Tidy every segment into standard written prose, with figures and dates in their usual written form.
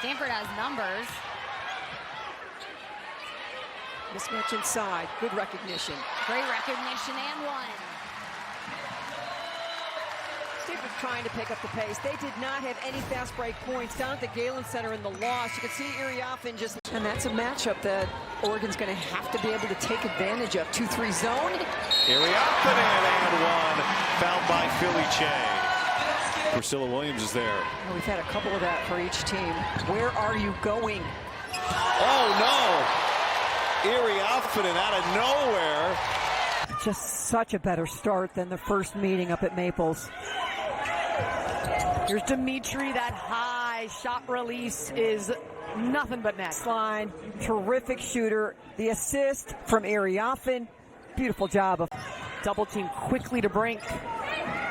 Stanford has numbers. Mismatch inside. Good recognition. Great recognition and one. Stanford trying to pick up the pace. They did not have any fast break points down at the Galen Center in the loss. You can see Iriafen just... And that's a matchup that Oregon's going to have to be able to take advantage of. 2-3 zone. Iriafen and one. Fouled by Philly Che. Priscilla Williams is there. Well, we've had a couple of that for each team. Where are you going? Oh, no. Iriafen out of nowhere. Just such a better start than the first meeting up at Maples. Here's Dimitri. That high shot release is nothing but net. Line, terrific shooter. The assist from Iriafen. Beautiful job of double team quickly to Brink.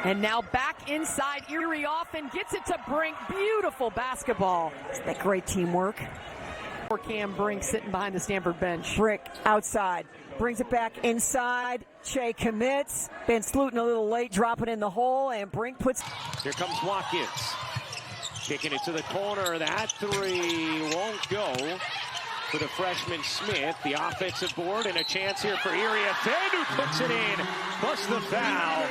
And now back inside. Iriafen gets it to Brink. Beautiful basketball. Isn't that great teamwork? For Cam Brink sitting behind the Stanford bench. Brink outside. Brings it back inside. Che commits. Ben Slutin a little late, dropping in the hole, and Brink puts... Here comes Watkins. Kicking it to the corner. That three won't go for the freshman Smith. The offensive board and a chance here for Iriafen, who puts it in. Plus the foul.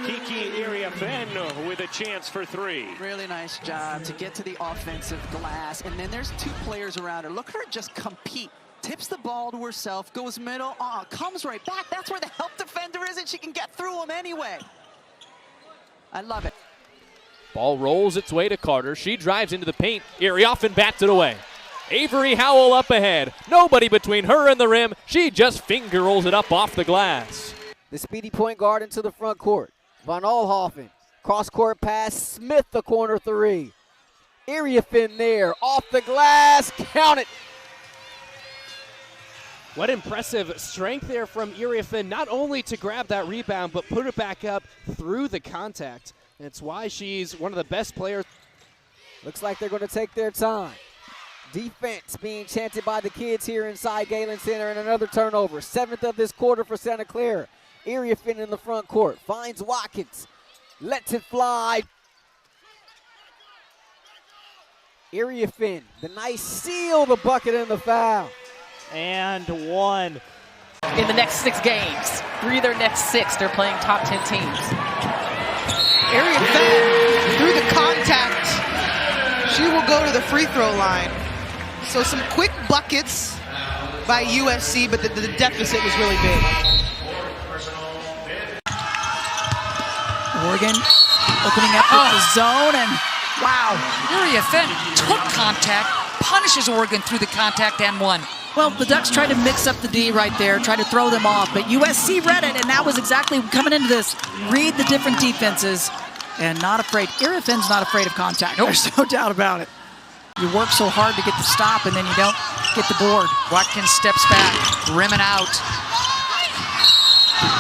Kiki Iriafen with a chance for three. Really nice job to get to the offensive glass. And then there's two players around her. Look at her just compete. Tips the ball to herself, goes middle, comes right back. That's where the help defender is, and she can get through him anyway. I love it. Ball rolls its way to Carter. She drives into the paint. Iriafen bats it away. Avery Howell up ahead. Nobody between her and the rim. She just finger rolls it up off the glass. The speedy point guard into the front court. Van Alhoffen. Cross-court pass. Smith, the corner three. Iriafen there. Off the glass. Count it. What impressive strength there from Iriafen, not only to grab that rebound, but put it back up through the contact. It's why she's one of the best players. Looks like they're going to take their time. Defense being chanted by the kids here inside Galen Center, and another turnover. 7th of this quarter for Santa Clara. Iriafen in the front court. Finds Watkins. Lets it fly. Iriafen, the nice seal, the bucket, and the foul. And one. In the next 6 games, 3 of their next 6, they're playing top 10 teams. Iriafen through the contact. She will go to the free throw line. So some quick buckets by USC, but the deficit was really big. Oregon opening up with the zone, and wow. Iriafen took contact, punishes Oregon through the contact, and won. Well, the Ducks tried to mix up the D right there, tried to throw them off, but USC read it, and that was exactly coming into this. Read the different defenses, and not afraid. Iriafen's not afraid of contact. There's no doubt about it. You work so hard to get the stop, and then you don't get the board. Watkins steps back, rim and out.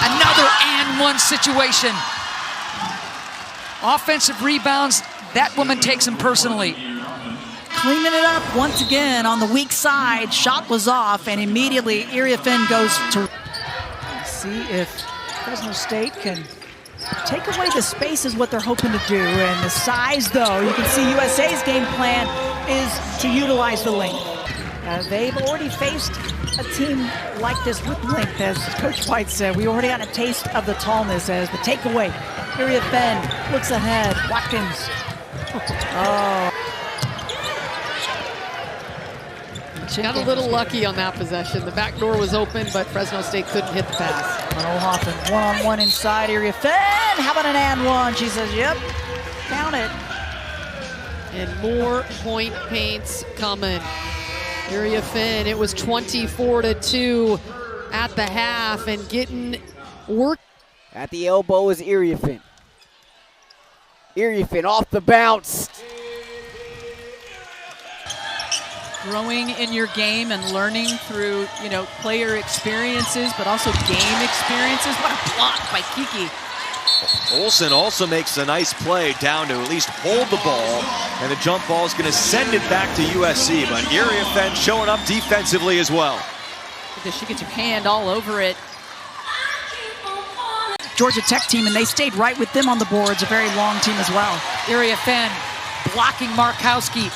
Another and one situation. Offensive rebounds, that woman takes them personally. Cleaning it up once again on the weak side. Shot was off, and immediately Iriafen goes to... See if Fresno State can take away the space is what they're hoping to do. And the size, though, you can see USA's game plan is to utilize the length. They've already faced a team like this with length, as Coach White said. We already got a taste of the tallness as the takeaway. Iriafen looks ahead. Watkins. Oh. Got a little lucky on that possession. The back door was open, but Fresno State couldn't hit the pass. Hoffman, one-on-one inside Iriafen. How about an and one? She says, yep, count it. And more point paints coming. Iriafen, it was 24-2 at the half, and getting work. At the elbow is Iriafen. Iriafen off the bounce. Growing in your game and learning through, player experiences, but also game experiences. What a block by Kiki. Olsen also makes a nice play down to at least hold the ball, and the jump ball is going to send it back to USC, but Iriafen showing up defensively as well. Because she gets her hand all over it. Georgia Tech team, and they stayed right with them on the boards. A very long team as well. Iriafen blocking Markowski.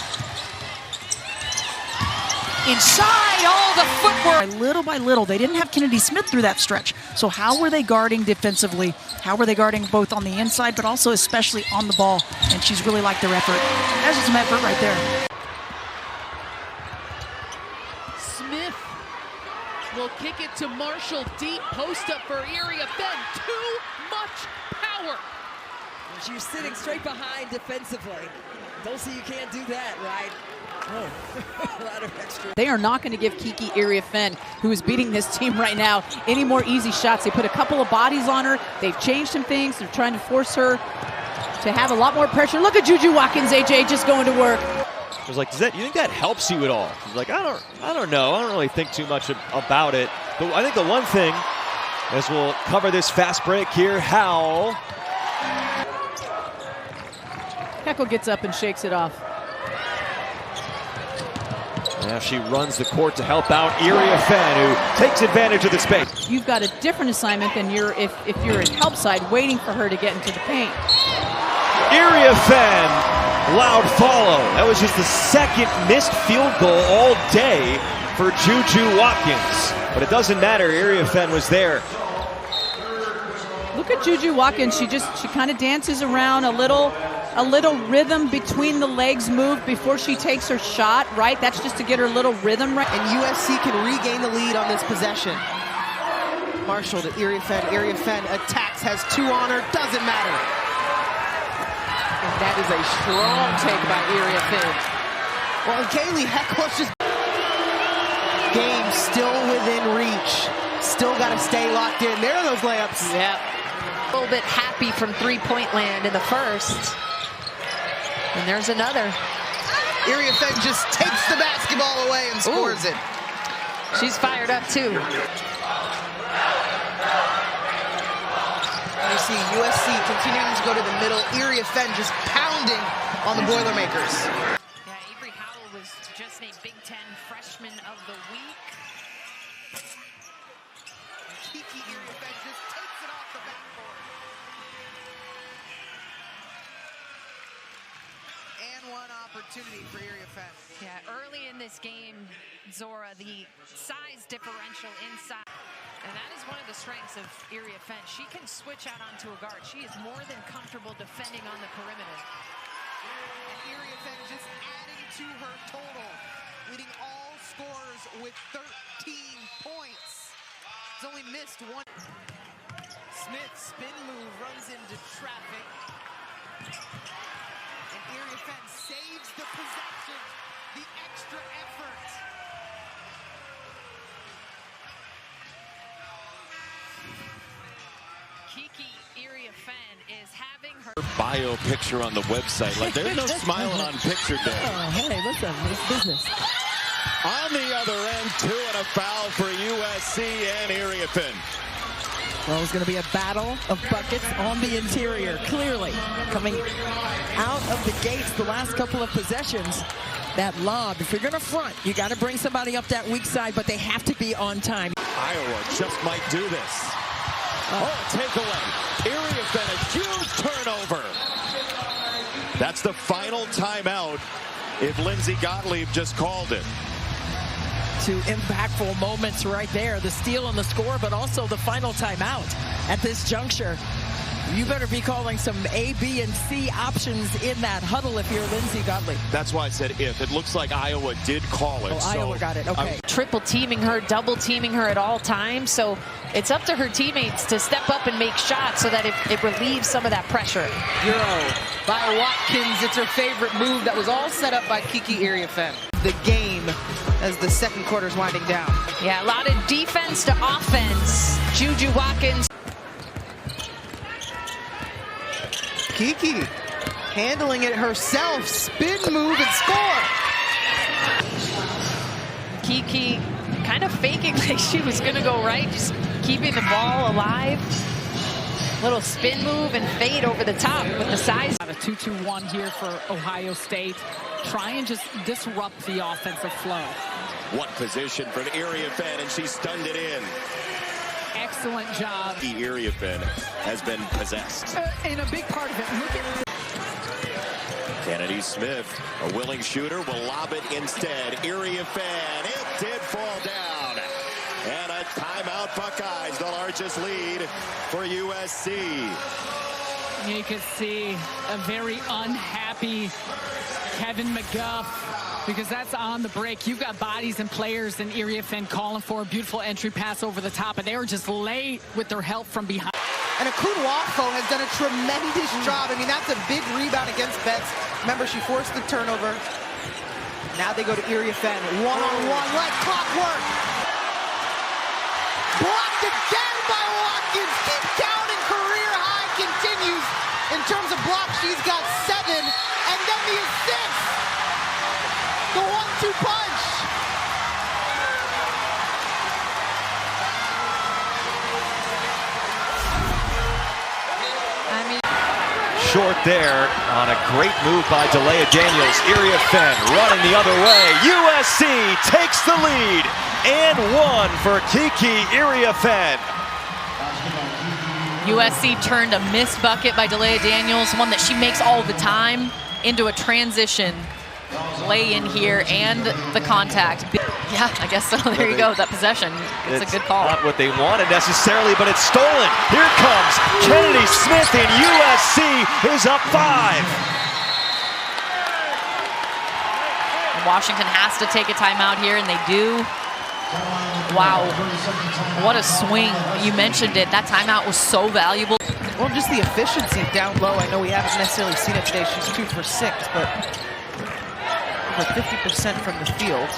inside, all the footwork. Little by little, they didn't have Kennedy Smith through that stretch. So how were they guarding defensively? How were they guarding both on the inside, but also especially on the ball? And she's really liked their effort. That's just some effort right there. Smith will kick it to Marshall. Deep post up for Iriafen. Too much power. She was sitting straight behind defensively. Don't see you can't do that, right? Oh, a lot of extra. They are not going to give Kiki Iriafen, who is beating this team right now, any more easy shots. They put a couple of bodies on her. They've changed some things. They're trying to force her to have a lot more pressure. Look at Juju Watkins, AJ, just going to work. I was like, you think that helps you at all? She's like, I don't know. I don't really think too much about it. But I think the one thing, as we'll cover this fast break here, how Heckle gets up and shakes it off. now she runs the court to help out Iriafen, who takes advantage of the space. You've got a different assignment than if you're in help side, waiting for her to get into the paint. Iriafen, loud follow. That was just the second missed field goal all day for Juju Watkins. But it doesn't matter, Iriafen was there. Look at Juju Watkins. She kind of dances around a little rhythm between the legs move before she takes her shot, right? That's just to get her little rhythm right. And USC can regain the lead on this possession. Marshall to Iriafen. Iriafen attacks, has two on her, doesn't matter. And that is a strong take by Iriafen. Well, Kaylee Heckle's just... Game still within reach. Still got to stay locked in. There are those layups. Yep. A little bit happy from three-point land in the first. And there's another. Iriafen just takes the basketball away and scores it. She's fired up too. You see USC continuing to go to the middle. Iriafen just pounding on the Boilermakers. Yeah, Avery Howell was just named Big Ten Freshman of the Week. Kiki Iriafen just takes it off the backboard. And one opportunity for Iriafen. Yeah, early in this game, Zora, the size differential inside. And that is one of the strengths of Iriafen. She can switch out onto a guard. She is more than comfortable defending on the perimeter. And Iriafen just adding to her total, leading all scorers with 13 points. He's only missed one. Smith spin move, runs into traffic. And Iriafen saves the possession, the extra effort. Kiki Iriafen is having her bio picture on the website. Like, there's no smiling on picture day. Oh, hey, listen, it's business. On the other end, 2 and a foul for USC and Iriafen. Well, it's going to be a battle of buckets on the interior, clearly. Coming out of the gates the last couple of possessions, that lob, if you're going to front, you got to bring somebody up that weak side, but they have to be on time. Iowa just might do this. Oh, takeaway. Iriafen, a huge turnover. That's the final timeout if Lindsey Gottlieb just called it. 2 impactful moments right there, the steal and the score, but also the final timeout at this juncture. You better be calling some A, B, and C options in that huddle if you're Lindsey Gottlieb. That's why I said if. It looks like Iowa did call it. Oh, so Iowa got it, okay. triple teaming her, double teaming her at all times. So it's up to her teammates to step up and make shots so that it relieves some of that pressure. Euro by Watkins. It's her favorite move that was all set up by Kiki Iriafen. The game as the second quarter's winding down. Yeah, a lot of defense to offense. Juju Watkins. Kiki handling it herself. Spin move and score. Kiki kind of faking like she was going to go right, just keeping the ball alive. Little spin move and fade over the top with the size. A 2-2-1 here for Ohio State. Try and just disrupt the offensive flow. One position for Iriafen, and she stunned it in. Excellent job. Kiki Iriafen has been possessed. And a big part of it, look at Kennedy Smith, a willing shooter, will lob it instead. Iriafen, it did fall down. And a timeout, Buckeyes, the largest lead for USC. You can see a very unhappy Kevin McGuff, because that's on the break. You've got bodies and players in Iriafen calling for a beautiful entry pass over the top, and they were just late with their help from behind. And Akunwafo has done a tremendous job. I mean, that's a big rebound against Betts. Remember, she forced the turnover. Now they go to Iriafen. One-on-one, like clockwork. Blocked again by Watkins. Keep counting. Career high continues. In terms of blocks, she's got 7. And then the assist. The 1-2 punch. Short there on a great move by Delea Daniels. Iriafen running the other way. USC takes the lead and 1 for Kiki Iriafen. USC turned a missed bucket by Delea Daniels, one that she makes all the time, into a transition lay in here and the contact. Yeah, I guess so. There you go, that possession. It's a good call. Not what they wanted necessarily, but it's stolen. Here comes Kennedy Smith, and USC is up 5. Washington has to take a timeout here, and they do. Wow, what a swing. You mentioned it. That timeout was so valuable. Well, just the efficiency down low. I know we haven't necessarily seen it today. She's 2 for 6, but over 50% from the field.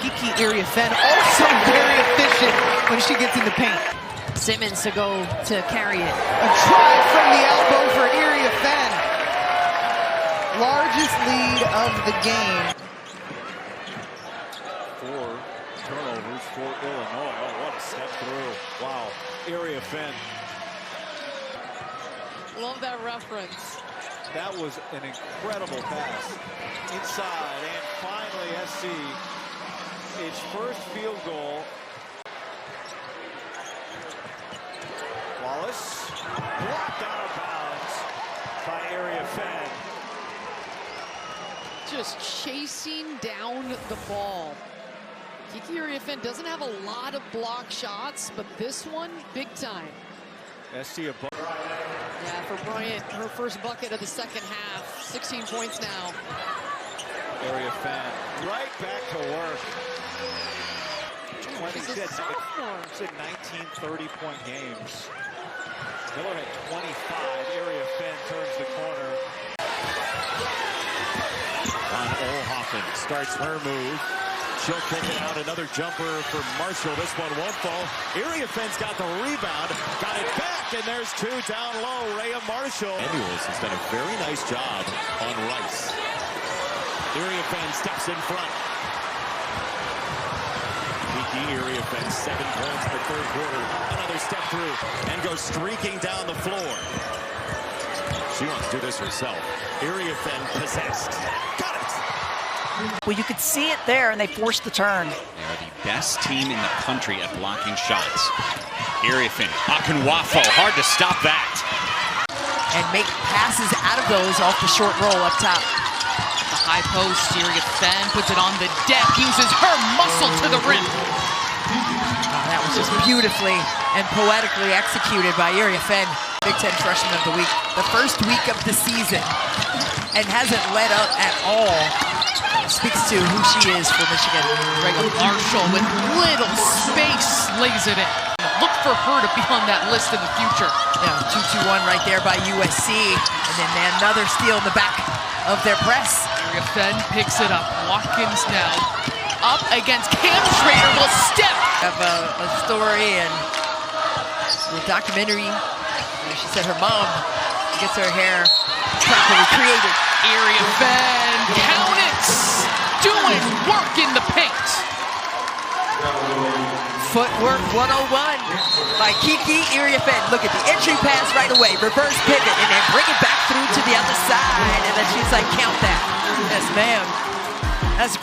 Kiki Iriafen also very efficient when she gets in the paint. Simmons to go to carry it. A try from the elbow for Iriafen. Largest lead of the game. 4 turnovers for Illinois. Oh, what a step through. Wow. Iriafen. Love that reference. That was an incredible pass. Inside, and finally SC, its first field goal. Wallace, blocked out of bounds by Iriafen. Just chasing down the ball. Kiki Iriafen doesn't have a lot of block shots, but this one, big time. SC above. Yeah, for Bryant, her first bucket of the second half. 16 points now. Iriafen right back to work. 19, 30-point games. Miller had 25. Iriafen turns the corner. On Olhoffen starts her move. She'll kick it out. Another jumper for Marshall. This one won't fall. Iriafen's got the rebound. Got it back, and there's 2 down low. Rhea Marshall. Samuels has done a very nice job on Rice. Iriafen steps in front. Kiki Iriafen, 7 points in the third quarter. Another step through and goes streaking down the floor. She wants to do this herself. Iriafen possessed. Got it. Well, you could see it there, and they forced the turn. They are the best team in the country at blocking shots. Iriafen, Akunwafo, hard to stop that. And make passes out of those off the short roll up top. The high post, Iriafen puts it on the deck, uses her muscle to the rim. That was just beautifully and poetically executed by Iriafen. Big Ten Freshman of the Week, the first week of the season, and hasn't let up at all. Speaks to who she is for Michigan. Rhea Marshall with little space lays it in. Look for her to be on that list in the future. Yeah, 2-2-1 right there by USC. And then another steal in the back of their press. Iriafen picks it up. Watkins now up against Cam Schrader will step. Have a story and a documentary where she said her mom gets her hair properly created. Iriafen, count it! Doing work in the paint. Footwork 101 by Kiki Iriafen. Look at the entry pass right away, reverse pivot, and then bring it back through to the other side. And then she's like, count that. Yes, ma'am. That's